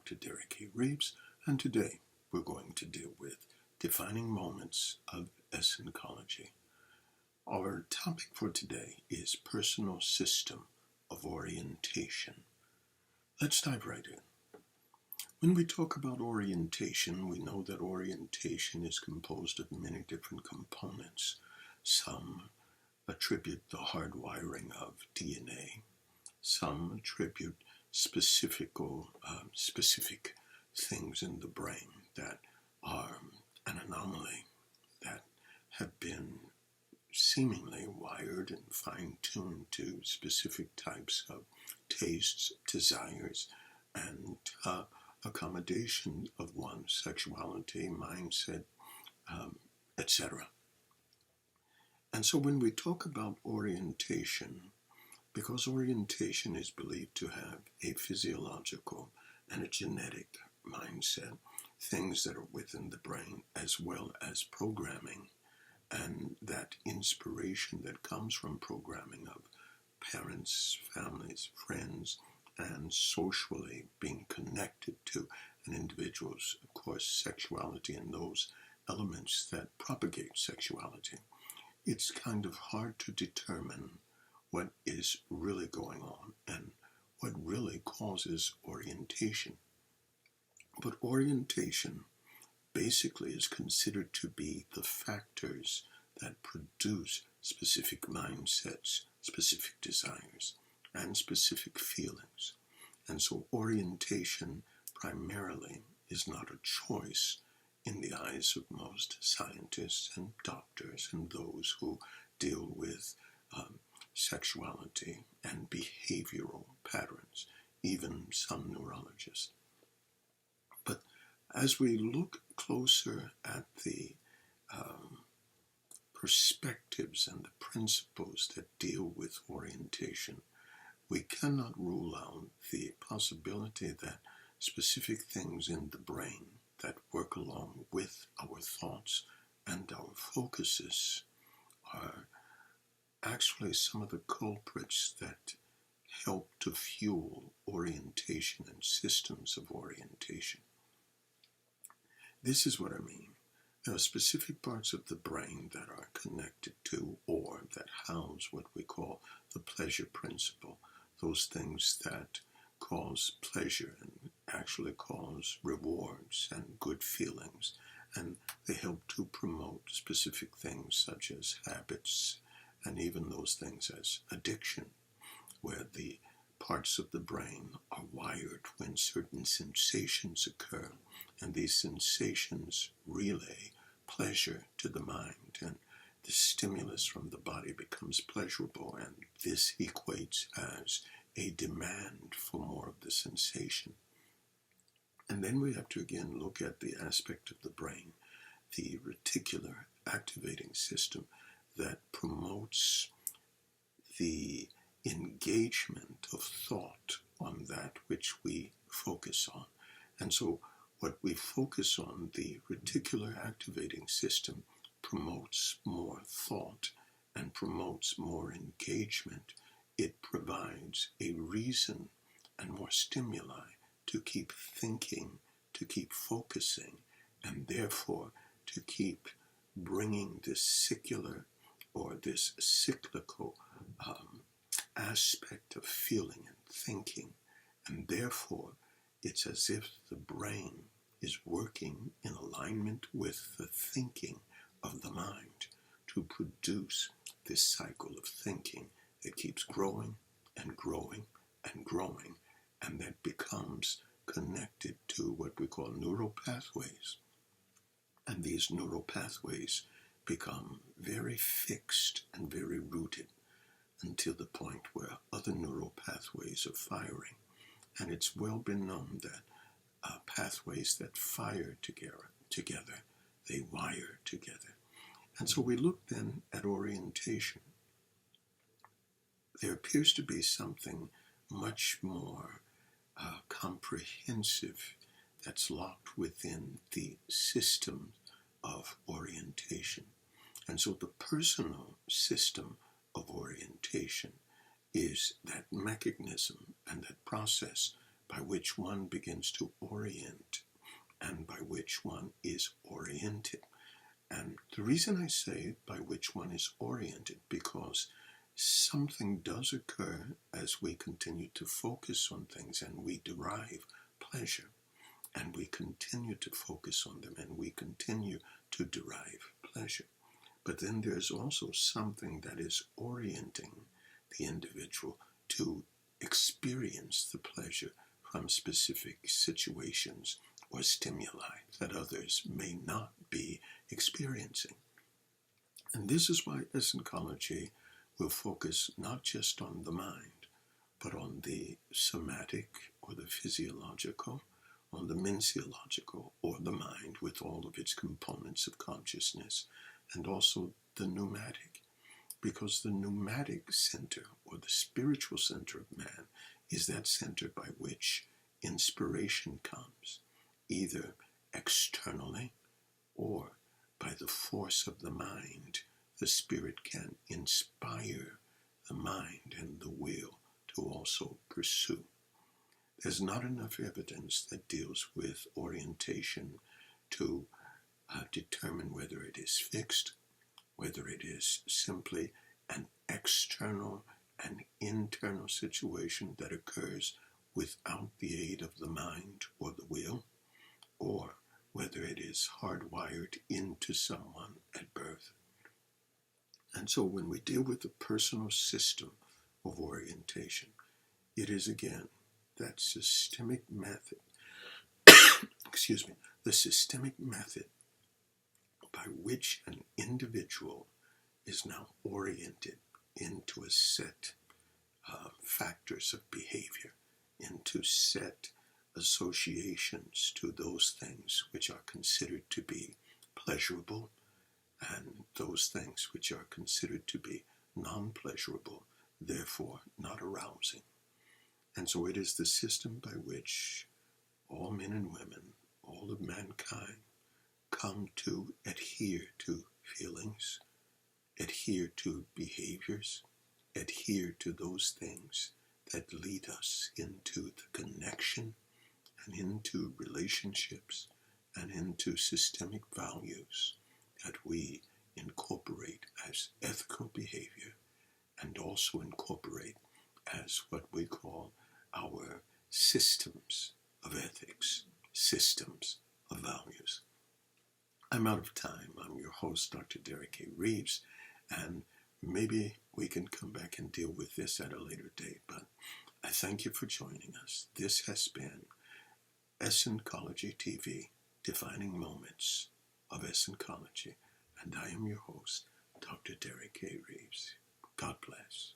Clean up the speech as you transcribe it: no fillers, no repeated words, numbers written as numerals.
Dr. Derek A. Reeves, and today we're going to deal with defining moments of Essencology. Our topic for today is personal system of orientation. Let's dive right in. When we talk about orientation, we know that orientation is composed of many different components. Some attribute the hardwiring of DNA. Some attribute specific things in the brain that are an anomaly, that have been seemingly wired and fine-tuned to specific types of tastes, desires, and accommodation of one's sexuality, mindset, etc. And so when we talk about orientation, because orientation is believed to have a physiological and a genetic mindset, things that are within the brain as well as programming, and that inspiration that comes from programming of parents, families, friends, and socially being connected to an individual's, of course, sexuality and those elements that propagate sexuality. It's kind of hard to determine what is really going on and what really causes orientation. But orientation basically is considered to be the factors that produce specific mindsets, specific desires, and specific feelings. And so orientation primarily is not a choice in the eyes of most scientists and doctors and those who deal with sexuality and behavioral patterns, even some neurologists. But as we look closer at the perspectives and the principles that deal with orientation, we cannot rule out the possibility that specific things in the brain that work along with our thoughts and our focuses are actually some of the culprits that help to fuel orientation and systems of orientation. This is what I mean. There are specific parts of the brain that are connected to or that house what we call the pleasure principle, those things that cause pleasure and actually cause rewards and good feelings, and they help to promote specific things such as habits and even those things as addiction, where the parts of the brain are wired when certain sensations occur, and these sensations relay pleasure to the mind, and the stimulus from the body becomes pleasurable, and this equates as a demand for more of the sensation. And then we have to again look at the aspect of the brain, the reticular activating system, that promotes the engagement of thought on that which we focus on. And so what we focus on, the reticular activating system, promotes more thought and promotes more engagement. It provides a reason and more stimuli to keep thinking, to keep focusing, and therefore to keep bringing this secular or this cyclical aspect of feeling and thinking. And therefore, it's as if the brain is working in alignment with the thinking of the mind to produce this cycle of thinking that keeps growing and growing and growing, and that becomes connected to what we call neural pathways. And these neural pathways become very fixed and very rooted until the point where other neural pathways are firing. And it's well been known that pathways that fire together, they wire together. And so we look then at orientation. There appears to be something much more comprehensive that's locked within the system of orientation. And so the personal system of orientation is that mechanism and that process by which one begins to orient and by which one is oriented. And the reason I say by which one is oriented, because something does occur as we continue to focus on things and we derive pleasure, and we continue to focus on them and we continue to derive pleasure. But then there's also something that is orienting the individual to experience the pleasure from specific situations or stimuli that others may not be experiencing. And this is why Essencology will focus not just on the mind, but on the somatic or the physiological, on the minciological or the mind with all of its components of consciousness, and also the pneumatic, because the pneumatic center or the spiritual center of man is that center by which inspiration comes, either externally or by the force of the mind. The spirit can inspire the mind and the will to also pursue. There's not enough evidence that deals with orientation to determine whether it is fixed, whether it is simply an external and internal situation that occurs without the aid of the mind or the will, or whether it is hardwired into someone at birth. And so when we deal with the personal system of orientation, it is again that systemic method, the systemic method by which an individual is now oriented into a set factors of behavior, into set associations to those things which are considered to be pleasurable and those things which are considered to be non-pleasurable, therefore not arousing. And so it is the system by which all men and women, all of mankind, come to adhere to feelings, adhere to behaviors, adhere to those things that lead us into the connection and into relationships and into systemic values that we incorporate as ethical behavior and also incorporate as what we call our systems of ethics, systems of values. I'm out of time. I'm your host, Dr. Derek A. Reeves, and maybe we can come back and deal with this at a later date, but I thank you for joining us. This has been Essencology TV, Defining Moments of Essencology, and I am your host, Dr. Derek A. Reeves. God bless.